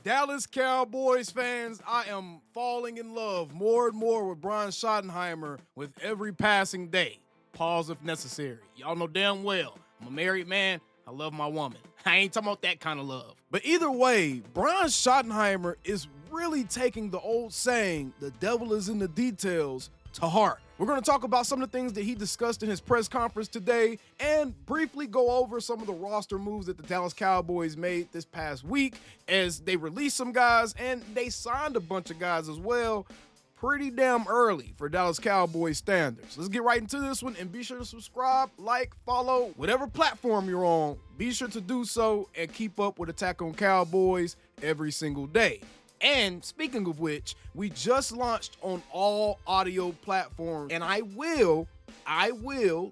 Dallas Cowboys fans, I am falling in love more and more with Brian Schottenheimer with every passing day. Pause if necessary. Y'all know damn well, I'm a married man. I love my woman. I ain't talking about that kind of love. But either way, Brian Schottenheimer is really taking the old saying, the devil is in the details, to heart. We're going to talk about some of the things that he discussed in his press conference today and briefly go over some of the roster moves that the Dallas Cowboys made this past week as they released some guys and they signed a bunch of guys as well pretty damn early for Dallas Cowboys standards. Let's get right into this one and be sure to subscribe, like, follow, whatever platform you're on. Be sure to do so and keep up with Attack on Cowboys every single day. And speaking of which, we just launched on all audio platforms, and I will,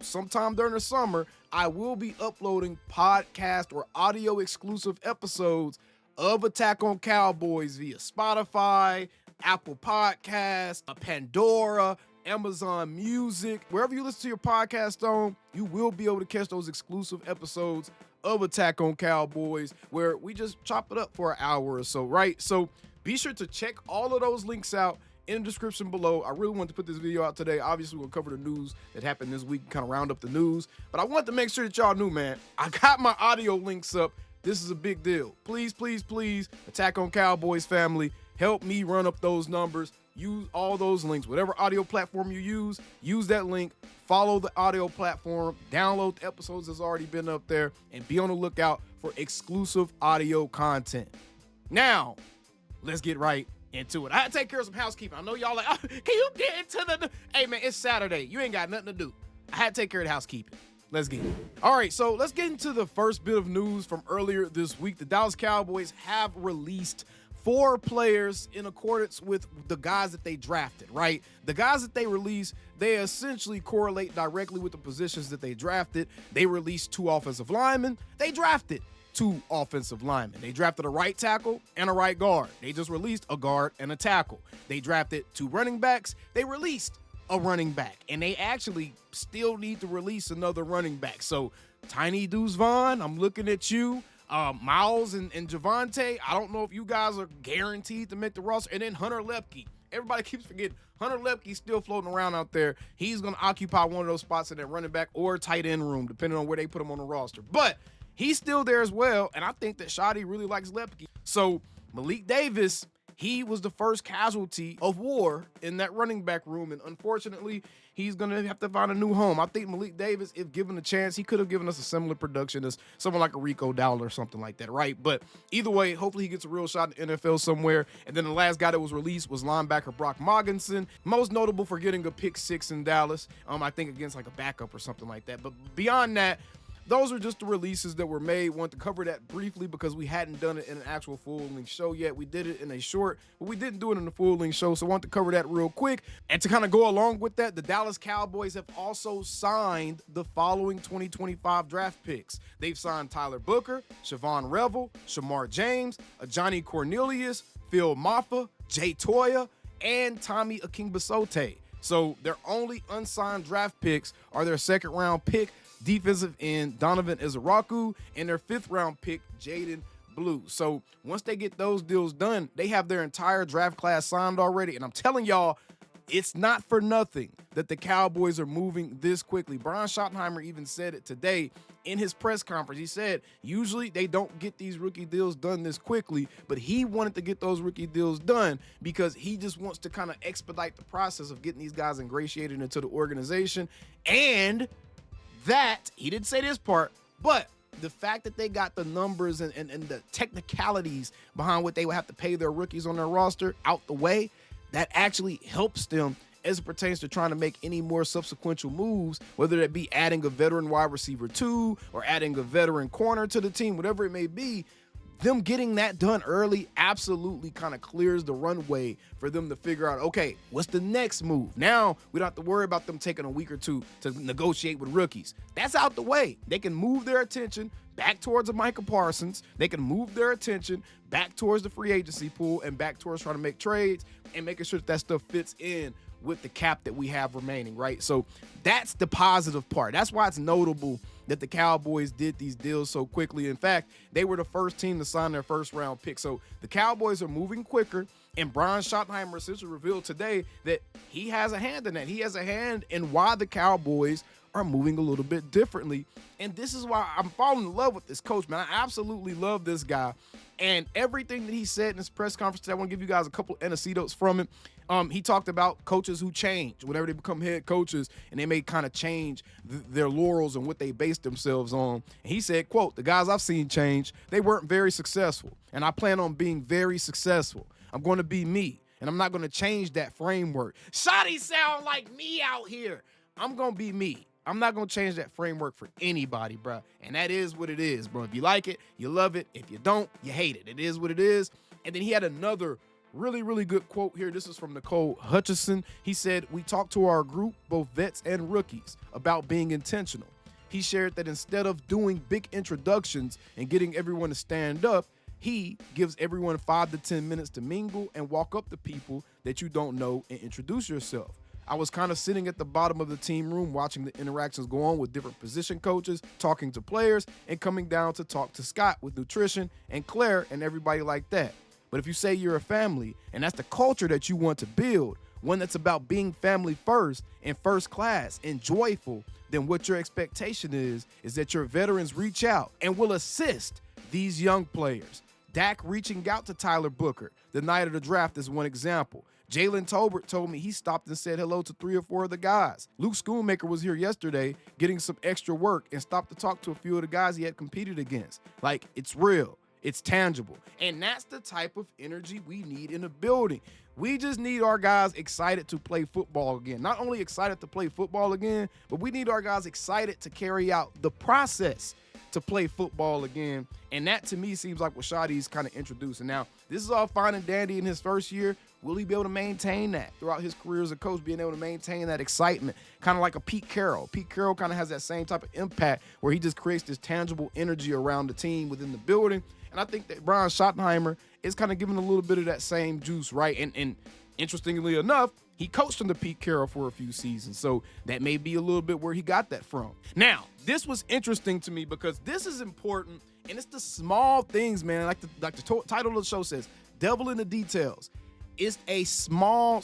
sometime during the summer, I will be uploading podcast or audio exclusive episodes of Attack on Cowboys via Spotify, Apple Podcasts, Pandora, Amazon Music. Wherever you listen to your podcast on, you will be able to catch those exclusive episodes of Attack on Cowboys where we just chop it up for an hour or so, right? So be sure to check all of those links out in the description below. I really wanted to put this video out today. Obviously, we'll cover the news that happened this week, kind of round up the news. But I wanted to make sure that y'all knew, man, I got my audio links up. This is a big deal. Please, please, please, Attack on Cowboys family, help me run up those numbers. Use all those links. Whatever audio platform you use that link. Follow the audio platform. Download the episodes that's already been up there. And be on the lookout for exclusive audio content. Now, let's get right into it. I had to take care of some housekeeping. I know y'all like, oh, can you get into the... Hey, man, it's Saturday. You ain't got nothing to do. I had to take care of the housekeeping. Let's get it. All right, so let's get into the first bit of news from earlier this week. The Dallas Cowboys have released 4 players in accordance with the guys that they drafted, right? The guys that they released, they essentially correlate directly with the positions that they drafted. They released 2 offensive linemen. They drafted 2 offensive linemen. They drafted a right tackle and a right guard. They just released a guard and a tackle. They drafted 2 running backs. They released a running back. And they actually still need to release another running back. So Tiny Deuce Vaughn, I'm looking at you. Miles and Javonte, I don't know if you guys are guaranteed to make the roster. And then Hunter Lepke. Everybody keeps forgetting Hunter Lepke's still floating around out there. He's going to occupy one of those spots in that running back or tight end room, depending on where they put him on the roster. But he's still there as well, and I think that Shotty really likes Lepke. So Malik Davis, he was the first casualty of war in that running back room, and unfortunately, he's going to have to find a new home. I think Malik Davis, if given a chance, he could have given us a similar production as someone like a Rico Dowdle or something like that, right? But either way, hopefully he gets a real shot in the NFL somewhere. And then the last guy that was released was linebacker Brock Moggensen, most notable for getting a pick 6 in Dallas, I think against like a backup or something like that. But beyond that, those are just the releases that were made. Want to cover that briefly because we hadn't done it in an actual full-length show yet. We did it in a short, but we didn't do it in a full-length show, so I want to cover that real quick. And to kind of go along with that, the Dallas Cowboys have also signed the following 2025 draft picks. They've signed Tyler Booker, Siobhan Revel, Shamar James, Johnny Cornelius, Phil Maffa, Jay Toya, and Tommy Akingbasote. So their only unsigned draft picks are their second-round pick, defensive end Donovan Izaraku, and their 5th round pick Jaden Blue. So once they get those deals done, they have their entire draft class signed already. And I'm telling y'all, it's not for nothing that the Cowboys are moving this quickly. Brian Schottenheimer even said it today in his press conference. He said usually they don't get these rookie deals done this quickly, but he wanted to get those rookie deals done because he just wants to kind of expedite the process of getting these guys ingratiated into the organization. And that, he didn't say this part, but the fact that they got the numbers and the technicalities behind what they would have to pay their rookies on their roster out the way, that actually helps them as it pertains to trying to make any more subsequent moves, whether that be adding a veteran wide receiver 2 or adding a veteran corner to the team, whatever it may be. Them getting that done early absolutely kind of clears the runway for them to figure out, okay, what's the next move? Now we don't have to worry about them taking a week or 2 to negotiate with rookies. That's out the way. They can move their attention back towards a Micah Parsons. They can move their attention back towards the free agency pool and back towards trying to make trades and making sure that stuff fits in with the cap that we have remaining, right? So that's the positive part. That's why it's notable that the Cowboys did these deals so quickly. In fact, they were the first team to sign their first-round pick. So the Cowboys are moving quicker, and Brian Schottenheimer essentially revealed today that he has a hand in that. He has a hand in why the Cowboys are moving a little bit differently. And this is why I'm falling in love with this coach, man. I absolutely love this guy. And everything that he said in his press conference today, I want to give you guys a couple anecdotes from it. He talked about coaches who change whenever they become head coaches, and they may kind of change their laurels and what they base themselves on. And he said, quote, "The guys I've seen change, they weren't very successful, and I plan on being very successful. I'm going to be me, and I'm not going to change that framework." Shotty sound like me out here. I'm going to be me. I'm not going to change that framework for anybody, bro. And that is what it is, bro. If you like it, you love it. If you don't, you hate it. It is what it is. And then he had another really, really good quote here. This is from Nicole Hutchison. He said, "We talked to our group, both vets and rookies, about being intentional. He shared that instead of doing big introductions and getting everyone to stand up, he gives everyone 5 to 10 minutes to mingle and walk up to people that you don't know and introduce yourself. I was kind of sitting at the bottom of the team room watching the interactions go on with different position coaches, talking to players, and coming down to talk to Scott with nutrition and Claire and everybody like that. But if you say you're a family and that's the culture that you want to build, one that's about being family first and first class and joyful, then what your expectation is that your veterans reach out and will assist these young players. Dak reaching out to Tyler Booker the night of the draft is one example. Jalen Tolbert told me he stopped and said hello to 3 or 4 of the guys. Luke Schoonmaker was here yesterday getting some extra work and stopped to talk to a few of the guys he had competed against. Like, it's real. It's tangible. And that's the type of energy we need in a building. We just need our guys excited to play football again. Not only excited to play football again, but we need our guys excited to carry out the process to play football again. And that, to me, seems like what Shotty's kind of introducing. Now, this is all fine and dandy in his first year. Will he be able to maintain that throughout his career as a coach, being able to maintain that excitement, kind of like a Pete Carroll? Pete Carroll kind of has that same type of impact where he just creates this tangible energy around the team within the building. And I think that Brian Schottenheimer is kind of giving a little bit of that same juice, right? And interestingly enough, he coached under Pete Carroll for a few seasons, so that may be a little bit where he got that from. Now, this was interesting to me because this is important, and it's the small things, man. Like the title of the show says, devil in the details. It's a small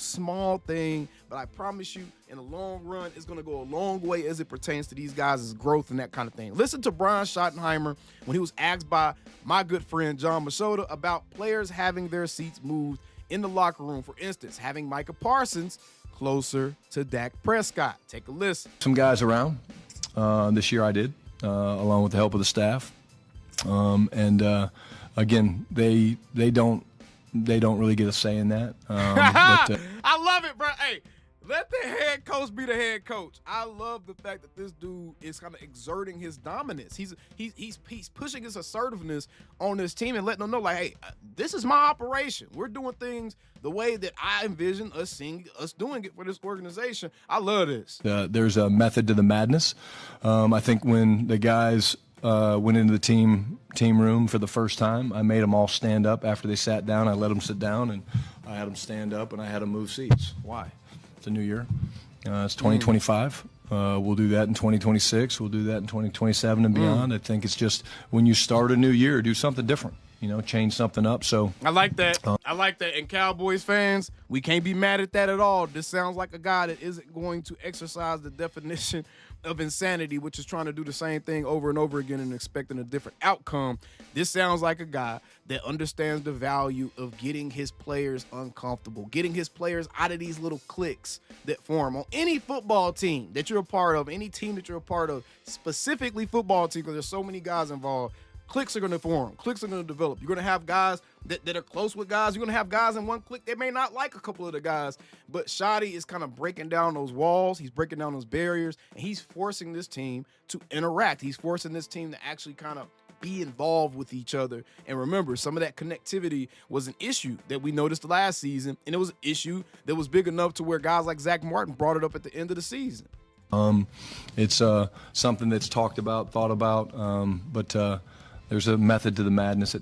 thing, but I promise you, in the long run, it's going to go a long way as it pertains to these guys' growth and that kind of thing. Listen to Brian Schottenheimer when he was asked by my good friend John Machota about players having their seats moved in the locker room. For instance, having Micah Parsons closer to Dak Prescott. Take a listen. Some guys around. This year I did, along with the help of the staff. Again, they don't really get a say in that. I love it, bro. Hey, let the head coach be the head coach. I love the fact that this dude is kind of exerting his dominance. He's pushing his assertiveness on this team and letting them know, like, hey, this is my operation. We're doing things the way that I envision us doing it for this organization. I love this. There's a method to the madness. I think when the guys went into the team room for the first time, I made them all stand up after they sat down. I let them sit down, and I had them stand up, and I had them move seats. Why? It's a new year. It's 2025. We'll do that in 2026. We'll do that in 2027 and beyond. I think it's just when you start a new year, do something different. Change something up. So I like that. I like that. And Cowboys fans, we can't be mad at that at all. This sounds like a guy that isn't going to exercise the definition of insanity, which is trying to do the same thing over and over again and expecting a different outcome. This sounds like a guy that understands the value of getting his players uncomfortable, getting his players out of these little cliques that form on any football team that you're a part of, any team that you're a part of, specifically football team, because there's so many guys involved. Cliques are going to form. Cliques are going to develop. You're going to have guys that are close with guys. You're going to have guys in one clique. They may not like a couple of the guys, but Shotty is kind of breaking down those walls. He's breaking down those barriers, and he's forcing this team to interact. He's forcing this team to actually kind of be involved with each other. And remember, some of that connectivity was an issue that we noticed last season, and it was an issue that was big enough to where guys like Zach Martin brought it up at the end of the season. It's something that's talked about, thought about, but there's a method to the madness.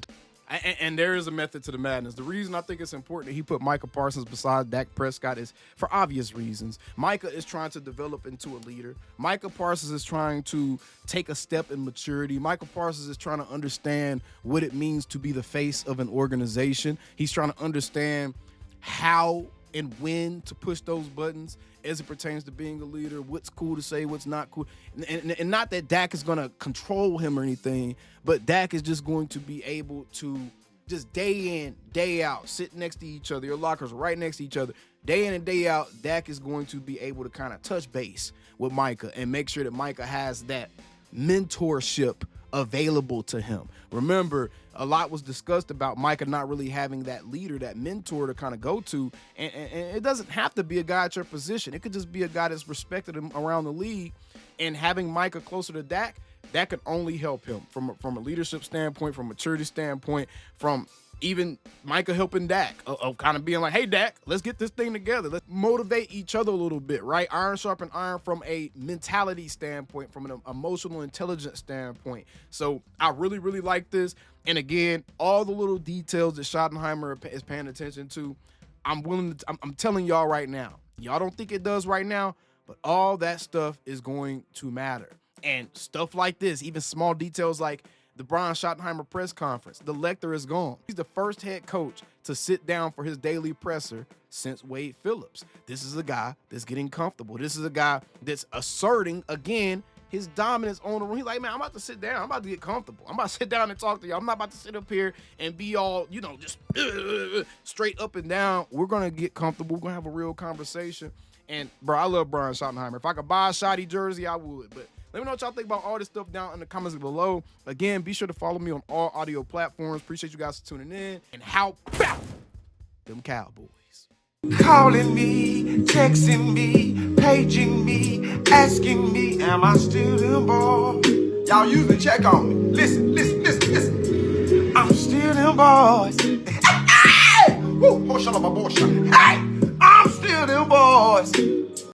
And there is a method to the madness. The reason I think it's important that he put Micah Parsons beside Dak Prescott is for obvious reasons. Micah is trying to develop into a leader. Micah Parsons is trying to take a step in maturity. Micah Parsons is trying to understand what it means to be the face of an organization. He's trying to understand how and when to push those buttons as it pertains to being a leader, what's cool to say, what's not cool. And not that Dak is going to control him or anything, but Dak is just going to be able to just day in, day out, sit next to each other. Your lockers right next to each other. Day in and day out, Dak is going to be able to kind of touch base with Micah and make sure that Micah has that mentorship available to him. Remember, a lot was discussed about Micah not really having that leader, that mentor to kind of go to. And it doesn't have to be a guy at your position. It could just be a guy that's respected around the league. And having Micah closer to Dak, that could only help him from a leadership standpoint, from a maturity standpoint, from even Micah helping Dak of kind of being like, hey, Dak, let's get this thing together. Let's motivate each other a little bit, right? Iron sharpen iron from a mentality standpoint, from an emotional intelligence standpoint. So I really, really like this. And again, all the little details that Schottenheimer is paying attention to, I'm telling y'all right now. Y'all don't think it does right now, but all that stuff is going to matter. And stuff like this, even small details like the Brian Schottenheimer press conference, the lector is gone. He's the first head coach to sit down for his daily presser since Wade Phillips. This is a guy that's getting comfortable. This is a guy that's asserting, again, his dominance on the room. He's like, man, I'm about to sit down. I'm about to get comfortable. I'm about to sit down and talk to y'all. I'm not about to sit up here and be all, just straight up and down. We're going to get comfortable. We're going to have a real conversation. And, bro, I love Brian Schottenheimer. If I could buy a Shotty jersey, I would. But let me know what y'all think about all this stuff down in the comments below. Again, be sure to follow me on all audio platforms. Appreciate you guys for tuning in. And how about them Cowboys? Calling me, texting me, paging me, asking me, am I still them boys? Y'all usually check on me. Listen. I'm still them boys. Hey! Woo! Hey!